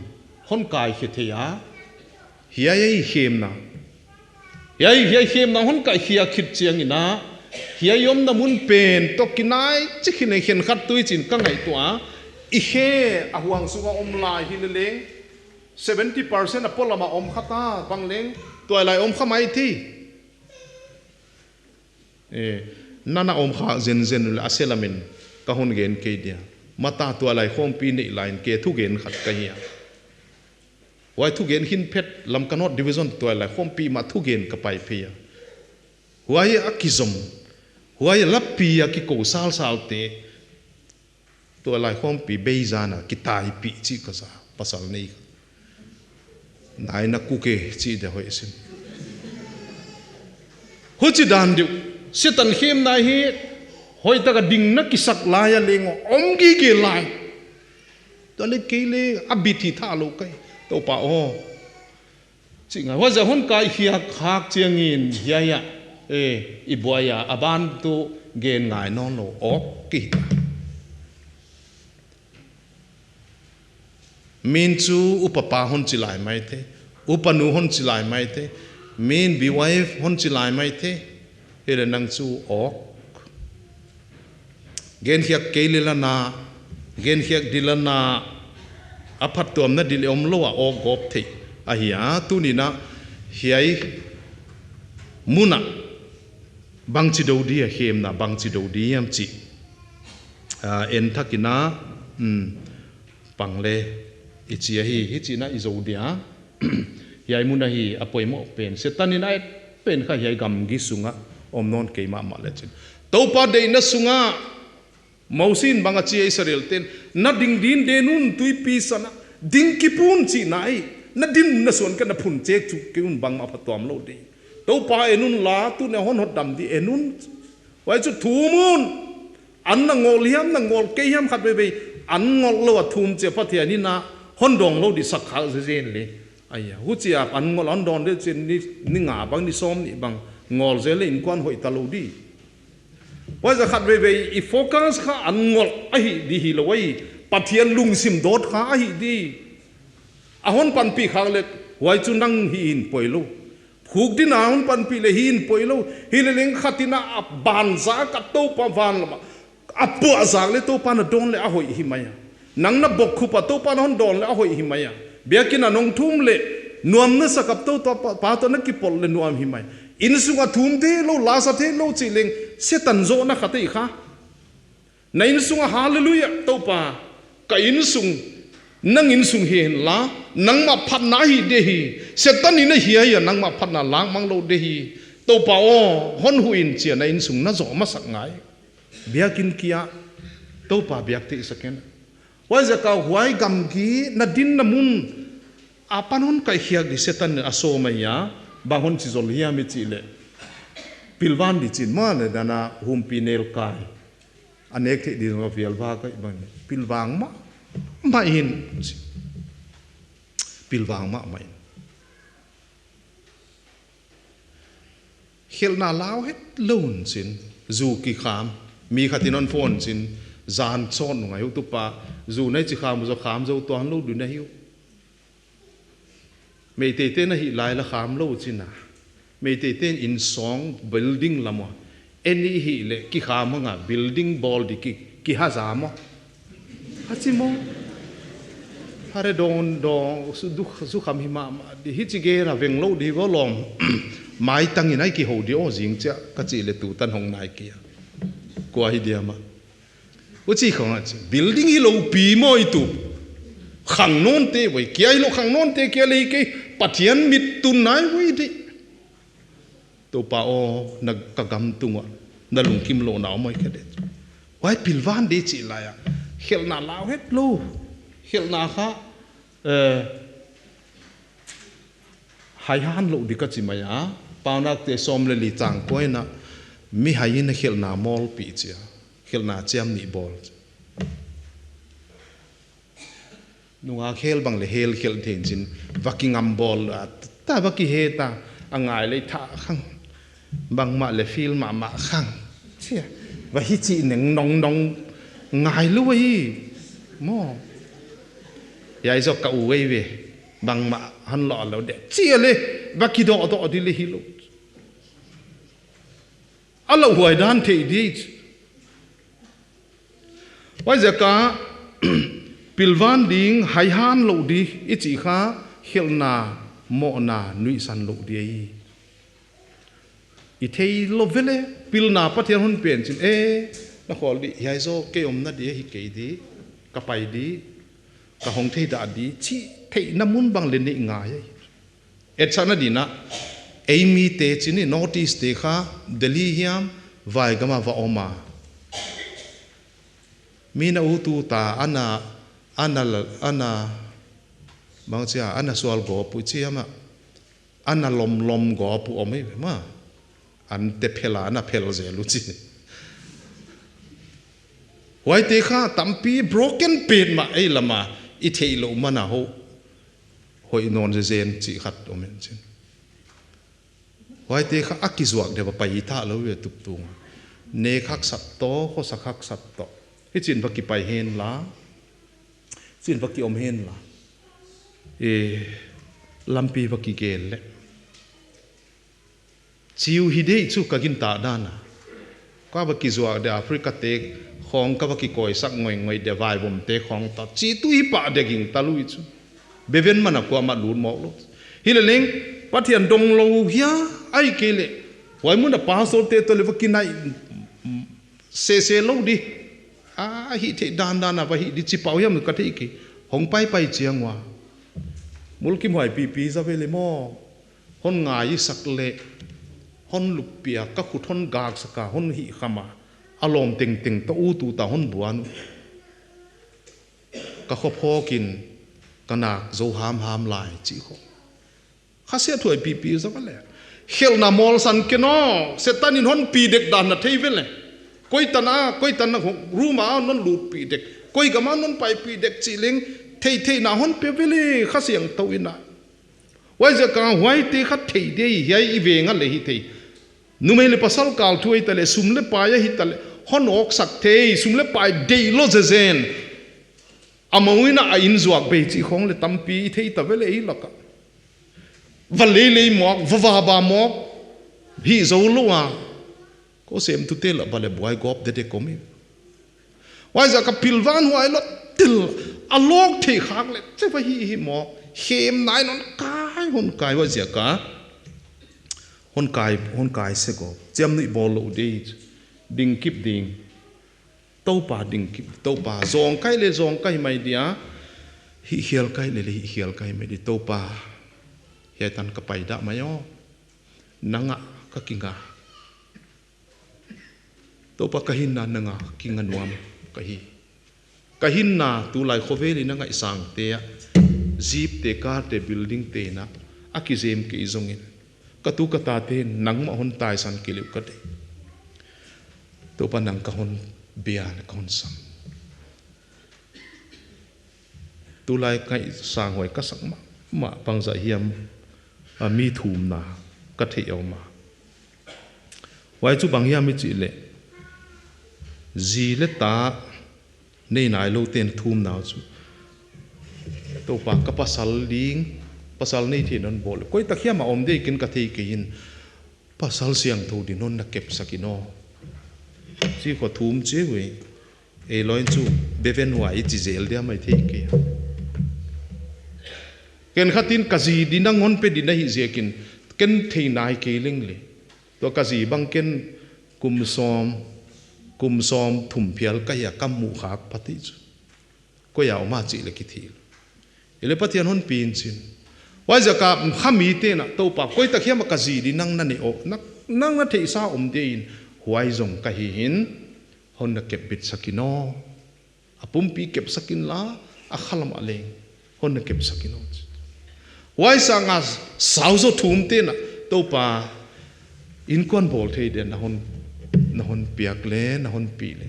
ฮอนกายเขตยาเฮียเข้มนะเฮียเข้มนะฮอนกายเฮียคิดเจียงอินะเฮียยมนะมุนเป็นตกินายจิขินเห็นขัดตุยจินกังไงตัวอิเฮอหวังสุงอมลายฮิเลง 70% อพอลมาอมขัตาบังเลงตัวอะไรอมขมายที่นั่นอมขาเซนเลยอาเซลามินก็ฮอนเกนเกเดียมาตาตัวอะไรข้อมปีนี่ไลน์เกทุเกนขัดกันเนี่ยไว้ทุเกนหินเพชรลำกันนอดดิวิชั่นตัวอะไรข้อมปีมาทุเกนกับไปเพียไว้อักกิซมไว้ลับปีอักกิโกซาลเตตัวอะไรข้อมปีเบย์จานะกิตายปีจีก็ซาภาษานี้นายนักกุเกจีเดียวเอซิมหัวจีดันดิวเสตันเข้มนายเฮหอยตะกดิ่งนักกิสักลายเลงอมกีเกลายตัวเล็กเกเลอบิธิท่าโลกตัวป่าโอจริงว่าจะหุ่นกายเฮียคักเจียงินเฮียอิบัวยาอบานตัวเกนไงนอนโลออกกีมินจูอุปปาหุ่นจิลายไม่เทอุปนูหุ่นจิลายไม่เทมินบิวายหุ่นจิลายไม่เทเฮเลนังจูออกเกณฑ์เฮียกเกลิลนาเกณฑ์เฮียกดิลนาอภัตตัวนั้นดิลอมโลออกกบเทอเฮียตุนีนะเฮียมุนะบังจิดูดีเฮมนะบังจิดูดียามจิเอ็นทักินะปังเลอิจิฮิฮิจินะอิโซเดีย hiai mun hi apoi mo pen setan in ai pen kha hiai gam gi sunga om non ke ma ma le chin to pa de na sunga mausin banga chi Israel ten na ding din de nun tui pi sana ding ki pun chi nai na din na son ka na phun chek chu ke un bang ma phatom lo de to pa enun la tu ne hon hot dam di enun wai chu thu mun an na ngol hiam na ngol ke hiam khat be an ngol lo thum che Pathian ni na hon dong lo di sak khal se zen le aya hu chia an ngol an don de chen ni nga bang ni som ni bang ngol ze le in kwan hoi ta lo di wai za khat be I focus kha an ngol a hi di hi lo wai Pathian lung sim dot kha a hi di a hon pan pi khang le wai chu nang hi in poilo khuk din a hon pan pi le hi in poilo hi le leng khatina a ban za ka to pa van la a pu a za le to pa na don le a hoi hi maya nang na bok khu pa to pa hon don le a hoi hi maya biakin a nong thum le nuam na sakap to pa to na ki pol le nuam hi maya in sunga thum te lo la sa te lo chi leng setan zo na khate kha na in sunga hallelujah to pa ka in sung nang in sung hen la nang ma phat na hi de hi setan in hi ya nang ma phat na lang mang lo de hi to pa o hon hu in chia na in sung na zo ma sak ngai biakin kia to pa biak te saken wa za ka huai gam gi na din na mun apan hon kai hiak di setan aso ma ya bangun si zol hiam mi chi le pilwan di chin ma ne dana hum pinel kai anek thi di no fial ba kai ban pilwang ma in pilwang ma mai khel na lao het lon sin zu ki kham mi khatinon phone sin zan chon ngai tu pa zu nai chi kham zo kham zo ton lo du na hiu mei te te na hi lai la kham lo china mei te ten in song building lamo eni hi le ki kham nga building ball di ki ha za mo ha chi mo hare don su kham hi ma di hi chi ge ra veng lo di go lom mai tang in ai ki ho di o jing cha ka chi le tu tan hong nai ki ko hi dia ma u chi khong a building hi lo pi mo I tu khang non te wei kia lo khang non te kia le ke Pathian mit tu nai wei di to pa o na ka gam tunga na lung kim lo na moi ke de wai pilwan de chi la ya khel na lao het lo khel na kha hai han lo di ka chi ma ya pa na te som le li chang ko na mi hai na khel na mol pi chia khel na cham ni bol nunga khel bang le hel khel thein chin waking am bol ta waki he ta angai le tha khang bang ma le fil ma khang chia wa hi chi neng nong ngai lu hi mo yai zo ka u wei we bang ma han lo lo de chia le waki do di le hi lo alo huai dan the di wai za ka pilwan ding hai han lo di ichi kha helna mo na nui san lo di I thei lo vele pilna Pathian hun pen chin na khol di hiai zo ke om na di hi ke di ka pai di ka hong thei da di chi thei na mun bang le ni nga ye et sana di na mi te chini notice te kha Delhi hiam vai gama va oma mina utu ta ana bang chia ana sual go pu chia ma ana lom go pu omai ma an te phela na phel je lu chi wai te kha tampi broken pen ma ai lama I thei lo mana ho hoi non je zen chi khat omen chin wai te kha akizuak de ba pai tha lo we tup tung ne khak sat to ho sa khak sat to hi chin ba ki pai hen la chin ba ki om hen la lampi ba ki gel le chiu hi dei chu ka gin ta dana ka ba ki zuak de Africa te khong ka ba ki koi sak ngoi de vai bom te khong ta chi tu hi pa de ging ta lui chu beven mana ko ma lun mo lo hi le leng Pathian dong lo hia ai ke le wai mun da pastor te to le ba ki nai se lo di hi the dan na ba hi di chi pau yam ka the ki hong pai chiang wa มุลกิมหอยปีจะเวลิโมฮอนงายสักเละฮอนลุกเปียก็ขุดฮอนกากสกาฮอนหิขมาอารมณ์เต็งตะอูตูตาฮอนบัวนก็ขบพอกินกนักโจหามลายจีโคข้าเสียถวยปีจะเวลเขลนามอลสันเกนอเซตันินฮอนปีเด็กดานนัทเทเวลก้อยตันนะรู้มานนหลุดปีเด็กก้อยกับมานนไปปีเด็กจีเล้งเทนาฮอนเปเวลข้าเสียงตัวอินะไว้จะกางไว้เตะขัดเทเดียยัยอีเวงันเลยฮิเทนุ่มเอเลปัสสัลกาลช่วยตะเลสุมเลปายฮิตะเลฮอนออกสักเทสุมเลปายเดย์โลเซนอามาวินะอินจวกเบจิของเลตัมปีเทตะเวลอีลักวัลเลหมอกวะบาหมอกฮิโซลัวก็เสมตุเตลบาเลบวยกอบเดเดคอมิไว้จะกับพิลวันหัวไอ้ลติลอโลกที่ขากเลยจะไปฮิหมอกเขมนายนนกายหนกายว่าเสียกะหนกายเสกอบเจมนี่บอลอุดีดิ่งกิบดิ่งเต้าป่าดิ่งกิบเต้าป่าจงไกเลยจงไกไม่ดีอ่ะฮิเฮียลไกเลยฮิเฮียลไกไม่ดีเต้าป่าเฮียตันก็ไปได้ไหมอ๋อนังอ่ะก็กิงอ่ะเต้าป่าก็หินน่ะนังอ่ะกิงอันวามก็หินน่ะตัวลายโคเวลีนังอ่ะอีสังเตะjeep te car te building te na akizem ke izongin katu kata te nang ma hon tai san kiliu ka de to pa nang ka hon bian ka hon sam tu lai kai sang hoi ka sang ma pang za hiam mi thum na ka the yaw ma wai chu bang hiam mi chi le ji le ta nei nai lo ten thum na chuตัวปากกับภาษาลิงภาษาในที่นั้นบอกเลยก็ตะเคียนมาอมได้กินกะทิกินภาษาเสียงทูดินนนักเก็บสักินอที่ขอทุ่มเจ้าเว้ยลอยจูเบเวนหัวอีจิเซลเดียไม่ที่เกี่ยเกินขัดตินกะจีดินังงอนเป็ดดินได้หิเสียกินเกินที่นายเกลิงเลยตัวกะจีบางเกินกุมซอมถุ่มเพียลก็อยากกำมูขากปฏิจก็อยากมาจีเลยกิทีเอเลปฏิยันฮอนปีนสินว่าจะกับข้ามีเตนะตัวปากก้อยตะเคียนมากะจีดินั่งนั่นนี่ออกนั่งนั่นเทซ่าอมเดียนหัวไอจงกะหินฮอนนักเก็บบิดสกินออาปุ่มปีเก็บสกินละอาขลามอะไรฮอนนักเก็บสกินอว่าจะกับสาวโซทุ่มเตนะตัวปาอินควันบอลเทเดียนนะฮอนเปียกเล่นะฮอนปีเล่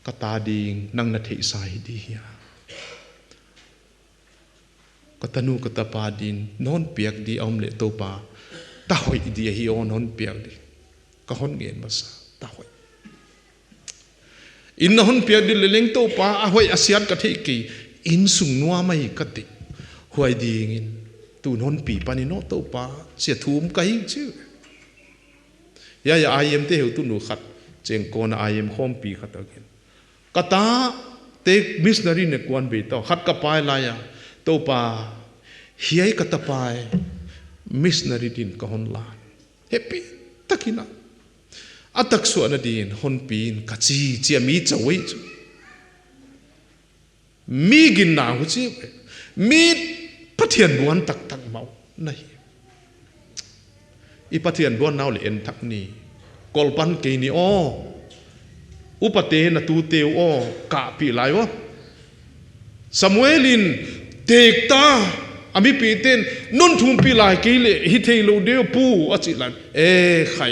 กตาดิงนั่งนั่นเทซ่าดีเฮียก็ตนูก็ตาปาดินนอนเปียกดีอมเลโตปาตาหอยดีฮิโอนอนเปียกดีก็ฮอนเงียนภาษาตาหอยอินนอนเปียกดีเลงโตปาหอยอาเซียนกะเทกีอินสุงนัวไม่กติหวยดีงินตูนอนปีปานิโนโตปาเสียทุ่มกะหิชื่อยาไอเอ็มเตเหวตุนูขัดเจงโกนไอเอ็มคอมปีขัดกันกตาเตกมิสนารีเนกวนเบตขัดกับปลายลายตัวป่าเฮียกตาปายมิสนารีดินก็ฮอนลานเฮปปี้ตักินะอัตักส่วนดินฮอนปีนกัจจีมีจะไว้จูมีกินหนาวจีมีพัทเทียนบวนตักเมาไหนอีพัทเทียนบวนน่าเลยเอ็นทักนี่กอลปันเกนี่อ้ออุปเทนตูเตียวอ้อกะปีไรวะซามูเอลินเด็กตาอามิปีเต้นนุ่นทุ่มปีลายกี่เล่ฮิตเฮโลเดียวปูอาจิลันใคร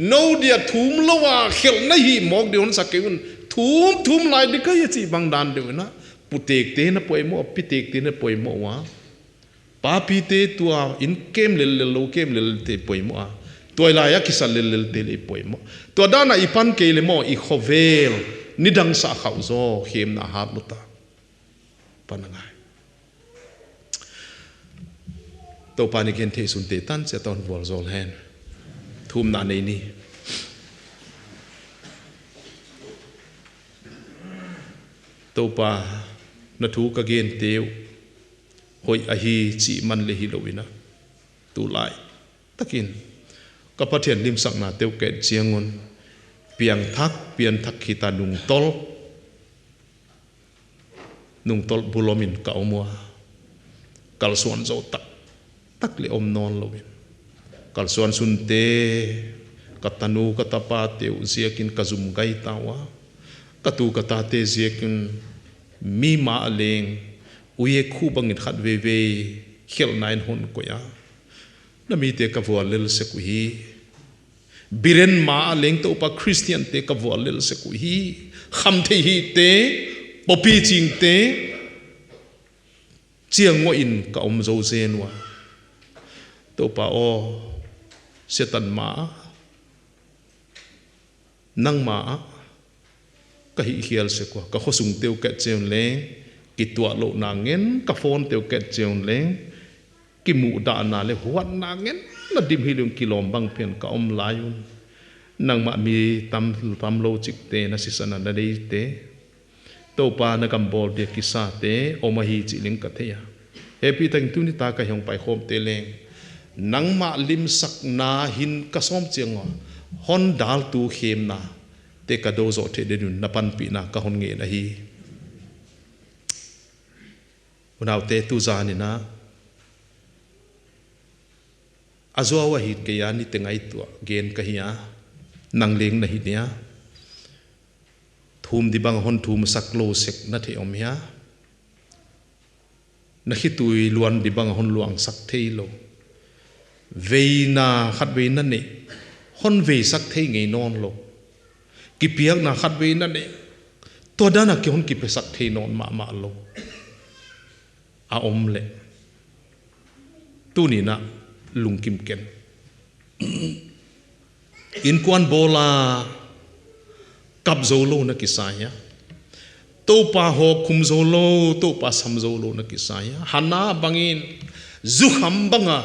โนเดียทุ่มละว่าเขียวในหิมอกเดียวนั้นสักเกินทุ่มลายดิก็ยังจีบางดานเดียวนะปุเตกเต้นป่วยมั่วปีเตกเต้นป่วยมั่ววะป้าปีเตตัวอินเกมเลลโลเกมเลลเตป่วยมั่วตัวลายกิสันเลลเตเลป่วยมั่วตัวด้านน่ะอีพันเกลมั่วอีโคเวลนิดังสาขาวโซเข็มนาฮาบุตาปนังไงตัวปานิเกนเทสุนเตตันจะตอนวอลโซลแฮนทุ่มนาในนี้ตัวปานาทูกเกนเตียวหอยอหีจีมันเลหิโลวินะตัวไลตะกินกับพัทเทียนริมสักนาเตียวเกตเจียงงเปียงทักขีตานุงตอลบุลมินเก่ามัว kalsuan zo tak le om non lovin kalsuan sunte katanu katapa te uziakin kazum gai tawa katu katate ziakin mi ma aleng uye khu bangit khat ve ve khel nain hon ko ya nami te ka vualel se ku hi biren ma aleng to pa christian te ka vualel se ku hi kham the hi te popi ching te chiang ngo in ka om zo zenwa to pa o setan ma nang ma ka hi hial se ko ka khosung teu ka cheun leng ki tua lo na ngen ka phone teu ka cheun leng ki mu da na le huat na ngen na dim hi lung kilom bang pen ka om layun nang ma mi tam lo chik te na sisana na dei te to pa na kam bol de ki sa te o ma hi chi ling ka the ya happy tang tu ni ta ka hyong pai khom te leng nang ma limsakna hin ka som chiang hon dal tu KHEMNA te ka do zo the de na pan pi na ka hon nge na hi unaw te tu za ni na azwa wa hit ke ya ni tengai tu gen ka hiya nang leng na hi nia thum di bang hon thum saklo sek na the om ya na khitui luan di bang hon luang sak thei lo veina khat veina ne hon ve sak thei ngei non lo ki piak na khat veina ne to dana ki hon ki pe sak thei non ma lo a om le tu ni na lung kim ken in kwan bola kap zo lo na kisaya to pa ho khum zo lo to pa sam zo lo na kisaya hana bangin zu kham banga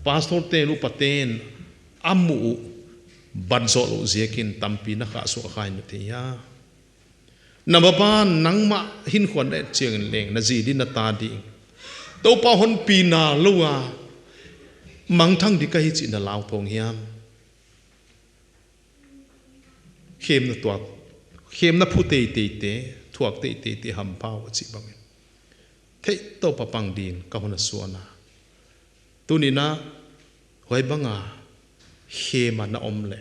pastor te lu paten amu ban zo lo zekin tampi na kha so khai na te ya namaba nangma hin khwan de chiang leng na ji din na ta di to pa hon pi na lo wa mang thang di kai chi na law thong hiam KHEMNA tuak KHEMNA phu te thuak te ham pau chi bang thei to pa pang din ka hona suana tunina hoi banga KHEMNA na omle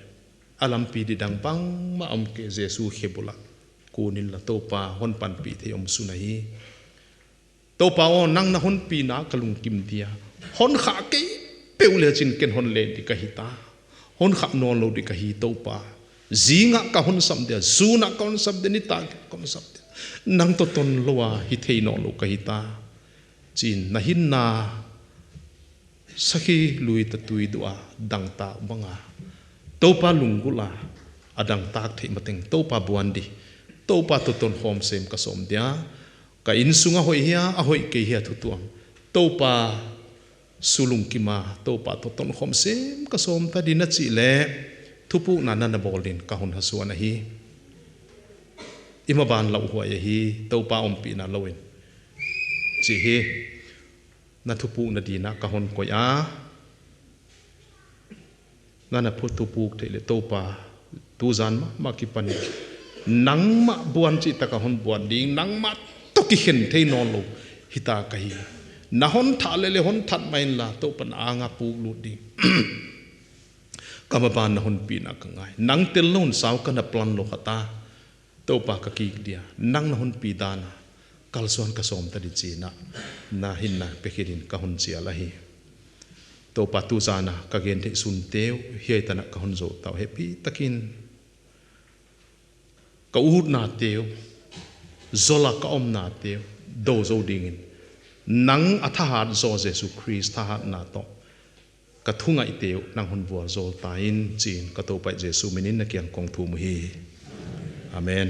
alam pi di dang bang ma om ke jesu khebula kunin la to pa hon pan pi the om sunahi to pa o nang na hon pi na kalung kim dia hon kha ke peule chin ken hon le di ka hita hon kha non lo di ka hi to pa zinga ka hon sam dia zuna ka hon sam de ni ta kon sam de nang to ton lowa hi thei no lo ka hita chin na hin na sakhi lui ta tui dua dang ta banga to pa lungula adang tak thei mateng to pa buandi to pa to ton hom sem ka som dia ka in sunga hoi hia a hoi ke hia thu tuam to pa sulung kima to pa to ton hom sem ka som ta dina chi le thupu na na bolin ka hon hasuana hi ima ban lau huai hi to pa om pi na loin chi hi na thupu na dina ka hon ko ya na phu thupu the le to pa tu zan ma ki pan nang ma buan chi ta ka hon buan ding nang ma to ki hen thei non lo hita ka hi na hon tha le hon that main la to pan anga pu lu ding kamaban na hon pi na ka ngai nang tel lon saw ka na plan lo khata to pa ka ki dia nang na hon pi dana kalson ka som ta di china na hin na pekirin ka hon chia la hi to pa tu zana ka gen the sun teu hiai ta na ka hon zo taw happy takin ka ut na teu zola ka om na teu do zo dingin nang athahat zo jesu christ thahat na to ka thungai teu nang hun bua zol tain chin ka to pai jesu minin na kyang kong thu mu hi amen.